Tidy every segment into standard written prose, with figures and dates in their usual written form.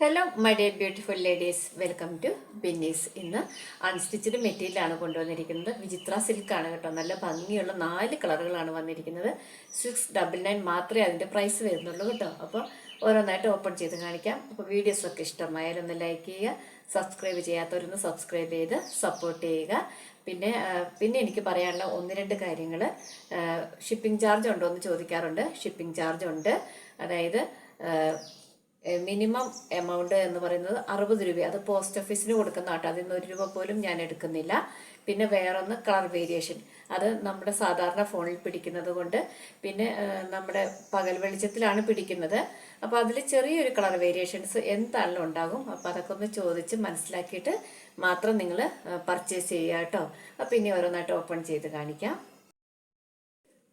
Hello my dear beautiful ladies, welcome to Binny's. ഇന്ന് unstitched മെറ്റീരിയലാണ് കൊണ്ടുവന്നിരിക്കുന്നത്. വിചിത്ര സിൽക്കാണ് കേട്ടോ. നല്ല ഭംഗിയുള്ള 4 കളറുകളാണ് വന്നിരിക്കുന്നത്. 699 മാത്രമേ അതിൻ്റെ പ്രൈസ് വരുന്നുള്ളൂ കേട്ടോ. അപ്പോൾ ഓരോന്നായിട്ട് ഓപ്പൺ ചെയ്ത് കാണിക്കാം. അപ്പോൾ വീഡിയോസൊക്കെ ഇഷ്ടമായാലും ഒന്ന് ലൈക്ക് ചെയ്യുക, സബ്സ്ക്രൈബ് ചെയ്യാത്തവരൊന്ന് സബ്സ്ക്രൈബ് ചെയ്ത് സപ്പോർട്ട് ചെയ്യുക. പിന്നെ എനിക്ക് പറയാനുള്ള 1-2 കാര്യങ്ങൾ. ഷിപ്പിംഗ് ചാർജ് ഉണ്ടോ എന്ന് ചോദിക്കാറുണ്ട്. ഷിപ്പിംഗ് ചാർജ് ഉണ്ട്. അതായത് മിനിമം എമൗണ്ട് എന്ന് പറയുന്നത് 60 രൂപ. അത് പോസ്റ്റ് ഓഫീസിന് കൊടുക്കുന്ന കേട്ടോ. അതിൽ നിന്ന് 1 രൂപ പോലും ഞാൻ എടുക്കുന്നില്ല. പിന്നെ വേറൊന്ന് കളർ വേരിയേഷൻ. അത് നമ്മുടെ സാധാരണ ഫോണിൽ പിടിക്കുന്നത് കൊണ്ട്, പിന്നെ നമ്മുടെ പകൽ വെളിച്ചത്തിലാണ് പിടിക്കുന്നത്. അപ്പോൾ അതിൽ ചെറിയൊരു കളർ വേരിയേഷൻസ് എന്താണെങ്കിലും ഉണ്ടാകും. അപ്പോൾ അതൊക്കെ ഒന്ന് ചോദിച്ച് മനസ്സിലാക്കിയിട്ട് മാത്രം നിങ്ങൾ പർച്ചേസ് ചെയ്യുക കേട്ടോ. അപ്പോൾ ഇനി ഓരോന്നായിട്ട് ഓപ്പൺ ചെയ്ത് കാണിക്കാം.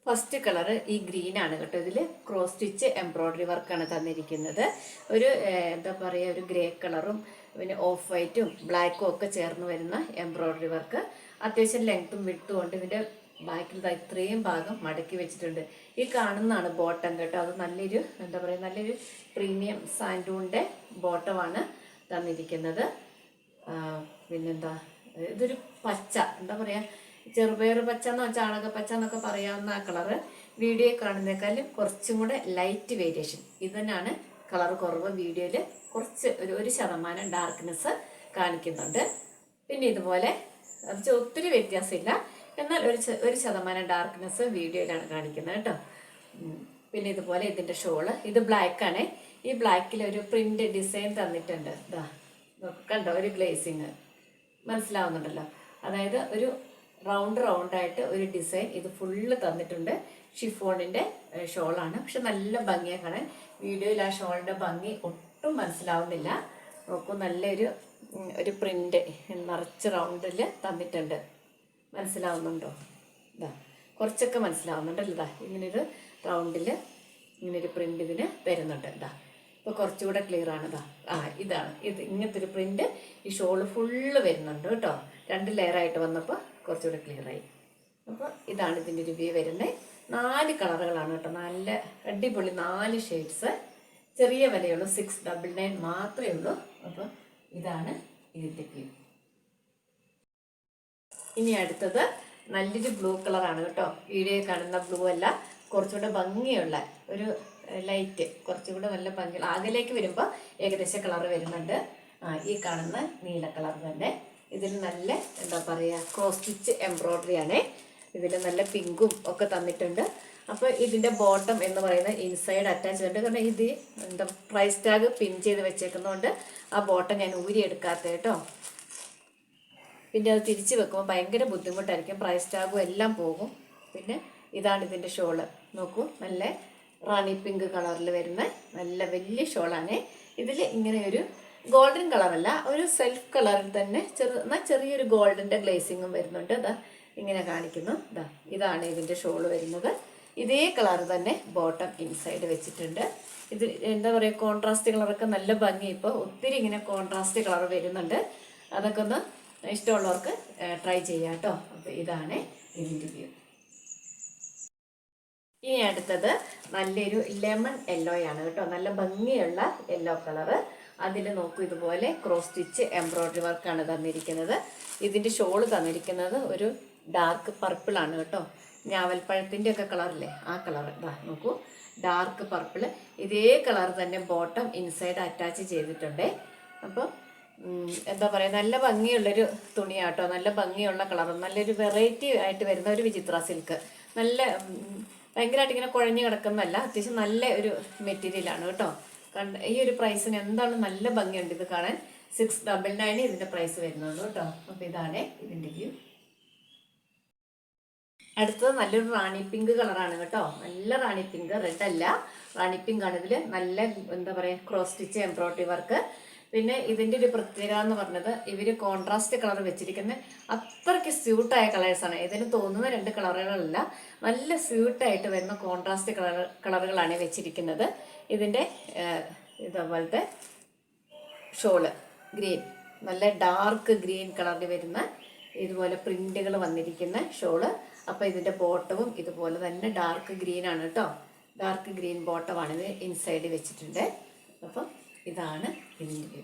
ഫസ്റ്റ് കളർ ഈ ഗ്രീൻ ആണ് കേട്ടോ. ഇതിൽ ക്രോസ് സ്റ്റിച്ച് എംബ്രോയ്ഡറി വർക്കാണ് തന്നിരിക്കുന്നത്. ഒരു എന്താ പറയുക, ഒരു ഗ്രേ കളറും പിന്നെ ഓഫ് വൈറ്റും ബ്ലാക്കും ഒക്കെ ചേർന്ന് വരുന്ന എംബ്രോയ്ഡറി വർക്ക്. അത്യാവശ്യം ലെങ്ത്തും വിട്ടും കൊണ്ട് ഇതിൻ്റെ ബാക്കിൽ ഇത്രയും ഭാഗം മടക്കി വെച്ചിട്ടുണ്ട്. ഈ കാണുന്നതാണ് ബോട്ടം കേട്ടോ. അത് നല്ലൊരു എന്താ പറയുക, നല്ലൊരു പ്രീമിയം സാൻഡൂണിൻ്റെ ബോട്ടമാണ് തന്നിരിക്കുന്നത്. പിന്നെന്താ, ഇതൊരു പച്ച, എന്താ പറയുക, ചെറുപയർ പച്ച എന്നോ ചാണക പച്ച എന്നൊക്കെ പറയാവുന്ന ആ കളറ് വീഡിയോയിൽ കാണുന്നേക്കാളും കുറച്ചും കൂടെ ലൈറ്റ് വേരിയേഷൻ. ഇത് തന്നെയാണ് കളർ കുറവ്. വീഡിയോയിൽ കുറച്ച് ഒരു ശതമാനം ഡാർക്ക്നെസ് കാണിക്കുന്നുണ്ട്. പിന്നെ ഇതുപോലെ അത് ഒത്തിരി വ്യത്യാസമില്ല, എന്നാൽ ഒരു ശതമാനം ഡാർക്ക്നെസ് വീഡിയോയിലാണ് കാണിക്കുന്നത് കേട്ടോ. പിന്നെ ഇതുപോലെ ഇതിൻ്റെ ഷോള്, ഇത് ബ്ലാക്കാണ്. ഈ ബ്ലാക്കിൽ ഒരു പ്രിന്റ് ഡിസൈൻ തന്നിട്ടുണ്ട്. ഇതാ കണ്ടോ, ഒരു ഗ്ലേസിങ് മനസ്സിലാവുന്നുണ്ടല്ലോ. അതായത് ഒരു റൗണ്ടായിട്ട് ഒരു ഡിസൈൻ ഇത് ഫുള്ള് തന്നിട്ടുണ്ട്. ഷിഫോണിൻ്റെ ഷോളാണ്. പക്ഷെ നല്ല ഭംഗിയാണ് കാണാൻ. വീഡിയോയിൽ ആ ഷോളിൻ്റെ ഭംഗി ഒട്ടും മനസ്സിലാവുന്നില്ല. നോക്കൂ, നല്ലൊരു പ്രിൻ്റ് നിറച്ച് റൗണ്ടിൽ തന്നിട്ടുണ്ട്. മനസ്സിലാവുന്നുണ്ടോ? ഇതാ കുറച്ചൊക്കെ മനസ്സിലാവുന്നുണ്ടല്ലോ. ഇതാ ഇങ്ങനൊരു റൗണ്ടിൽ ഇങ്ങനൊരു പ്രിൻ്റ് ഇതിന് വരുന്നുണ്ട്. ഇതാ ഇപ്പോൾ കുറച്ചുകൂടെ ക്ലിയർ ആണ്. ഇതാണ് ഇങ്ങനത്തെ ഒരു പ്രിൻ്റ് ഈ ഷോള് ഫുള്ള് വരുന്നുണ്ട് കേട്ടോ. 2 ലെയറായിട്ട് വന്നപ്പോൾ കുറച്ചുകൂടെ ക്ലിയറായി. അപ്പോൾ ഇതാണ് ഇതിൻ്റെ ഒരു വ്യൂ വരുന്നത്. 4 കളറുകളാണ് കേട്ടോ. നല്ല അടിപൊളി 4 ഷെയ്ഡ്സ്. ചെറിയ വിലയുള്ളൂ, 699 മാത്രമേ ഉള്ളൂ. അപ്പോൾ ഇതാണ് ഇതിൻ്റെ വ്യൂ. ഇനി അടുത്തത് നല്ലൊരു ബ്ലൂ കളറാണ് കേട്ടോ. വീഡിയോയിൽ കാണുന്ന ബ്ലൂ അല്ല, കുറച്ചുകൂടെ ഭംഗിയുള്ള ഒരു ലൈറ്റ്, കുറച്ചുകൂടെ നല്ല ഭംഗിയുള്ള, അകലേക്ക് വരുമ്പോൾ ഏകദേശം കളർ വരുന്നുണ്ട്. ഈ കാണുന്ന നീല കളർ തന്നെ. ഇതിൽ നല്ല എന്താ പറയുക, ക്രോസ് സ്റ്റിച്ച് എംബ്രോയ്ഡറി ആണ്. ഇതിൽ നല്ല പിങ്കും ഒക്കെ തന്നിട്ടുണ്ട്. അപ്പോൾ ഇതിൻ്റെ ബോട്ടം എന്ന് പറയുന്നത് ഇൻസൈഡ് അറ്റാച്ച് ഉണ്ട്. കാരണം ഇത് എന്താ പ്രൈസ് ടാഗ് പിൻ ചെയ്ത് വെച്ചേക്കുന്നതുകൊണ്ട് ആ ബോട്ടം ഞാൻ ഊരിയെടുക്കാത്ത കേട്ടോ. പിന്നെ അത് തിരിച്ച് വെക്കുമ്പോൾ ഭയങ്കര ബുദ്ധിമുട്ടായിരിക്കും, പ്രൈസ് ടാഗും എല്ലാം പോകും. പിന്നെ ഇതാണ് ഇതിൻ്റെ ഷോള്. നോക്കൂ, നല്ല റാണി പിങ്ക് കളറിൽ വരുന്ന നല്ല വലിയ ഷോളാണ്. ഇതിൽ ഇങ്ങനെ ഒരു ഗോൾഡൻ കളറല്ല, ഒരു സെൽഫ് കളറിൽ തന്നെ ചെറിയൊരു ഗോൾഡിൻ്റെ ഗ്ലേസിങ്ങും വരുന്നുണ്ട്. ഇങ്ങനെ കാണിക്കുന്നു. ഇതാണ് ഇതിൻ്റെ ഷോള് വരുന്നത്. ഇതേ കളർ തന്നെ ബോട്ടം ഇൻസൈഡ് വെച്ചിട്ടുണ്ട്. ഇത് എന്താ പറയുക, കോൺട്രാസ്റ്റ് കളറൊക്കെ നല്ല ഭംഗി. ഇപ്പോൾ ഒത്തിരി ഇങ്ങനെ കോൺട്രാസ്റ്റ് കളർ വരുന്നുണ്ട്. അതൊക്കെ ഒന്ന് ഇഷ്ടമുള്ളവർക്ക് ട്രൈ ചെയ്യാം കേട്ടോ. അപ്പോൾ ഇതാണ് ഇതിൻ്റെ വ്യൂ. ഇനി അടുത്തത് നല്ലൊരു ലെമൺ യെല്ലോയാണ് കേട്ടോ. നല്ല ഭംഗിയുള്ള യെല്ലോ കളറ്. അതിൽ നോക്കൂ, ഇതുപോലെ ക്രോസ് സ്റ്റിച്ച് എംബ്രോയ്ഡറി വർക്കാണ് തന്നിരിക്കുന്നത്. ഇതിൻ്റെ ഷോള് തന്നിരിക്കുന്നത് ഒരു ഡാർക്ക് പർപ്പിളാണ് കേട്ടോ. ഞാവൽപ്പഴത്തിൻ്റെ ഒക്കെ കളറില്ലേ, ആ കളർ. നോക്കൂ, ഡാർക്ക് പർപ്പിള്. ഇതേ കളർ തന്നെ ബോട്ടം ഇൻസൈഡ് അറ്റാച്ച് ചെയ്തിട്ടുണ്ട്. അപ്പോൾ എന്താ പറയുക, നല്ല ഭംഗിയുള്ളൊരു തുണിയാട്ടോ. നല്ല ഭംഗിയുള്ള കളറും നല്ലൊരു വെറൈറ്റി ആയിട്ട് വരുന്ന ഒരു വിചിത്ര സിൽക്ക്. നല്ല ഭയങ്കരമായിട്ട് ഇങ്ങനെ കുഴഞ്ഞു കിടക്കുന്നതല്ല, അത്യാവശ്യം നല്ല ഒരു മെറ്റീരിയലാണ് കേട്ടോ. ഈ ഒരു പ്രൈസിന് എന്താണ് നല്ല ഭംഗിയുണ്ട് ഇത് കാണാൻ. 699 ഇതിൻ്റെ പ്രൈസ് വരുന്നുള്ളൂ കേട്ടോ. അപ്പോൾ ഇതാണ് ഇതിൻ്റെ വ്യൂ. അടുത്തത് നല്ലൊരു റാണി പിങ്ക് കളറാണ് കേട്ടോ. നല്ല റാണി പിങ്ക്, റെഡ് അല്ല, റാണി പിങ്ക് ആണ്. ഇതിൽ നല്ല എന്താ പറയുക, ക്രോസ് സ്റ്റിച്ച് എംബ്രോയ്ഡറി വർക്ക്. പിന്നെ ഇതിൻ്റെ ഒരു പ്രത്യേകത എന്ന് പറഞ്ഞത്, ഇവർ കോൺട്രാസ്റ്റ് കളർ വെച്ചിരിക്കുന്നത് അത്രയ്ക്ക് സ്യൂട്ടായ കളേഴ്സാണ്. ഇതിന് തോന്നുന്ന 2 കളറുകളല്ല, നല്ല സ്യൂട്ടായിട്ട് വരുന്ന കോൺട്രാസ്റ്റ് കളറുകളാണ് വെച്ചിരിക്കുന്നത്. ഇതിൻ്റെ ഇതേപോലത്തെ ഷോള് ഗ്രീൻ, നല്ല ഡാർക്ക് ഗ്രീൻ കളറിൽ വരുന്ന ഇതുപോലെ പ്രിന്റുകൾ വന്നിരിക്കുന്ന ഷോള്. അപ്പോൾ ഇതിൻ്റെ ബോട്ടവും ഇതുപോലെ തന്നെ ഡാർക്ക് ഗ്രീൻ ആണ് കേട്ടോ. ഡാർക്ക് ഗ്രീൻ ബോട്ടമാണ് ഇത് ഇൻസൈഡ് വെച്ചിട്ടുണ്ട്. അപ്പം ഇതാണ് ഇതിൻ്റെ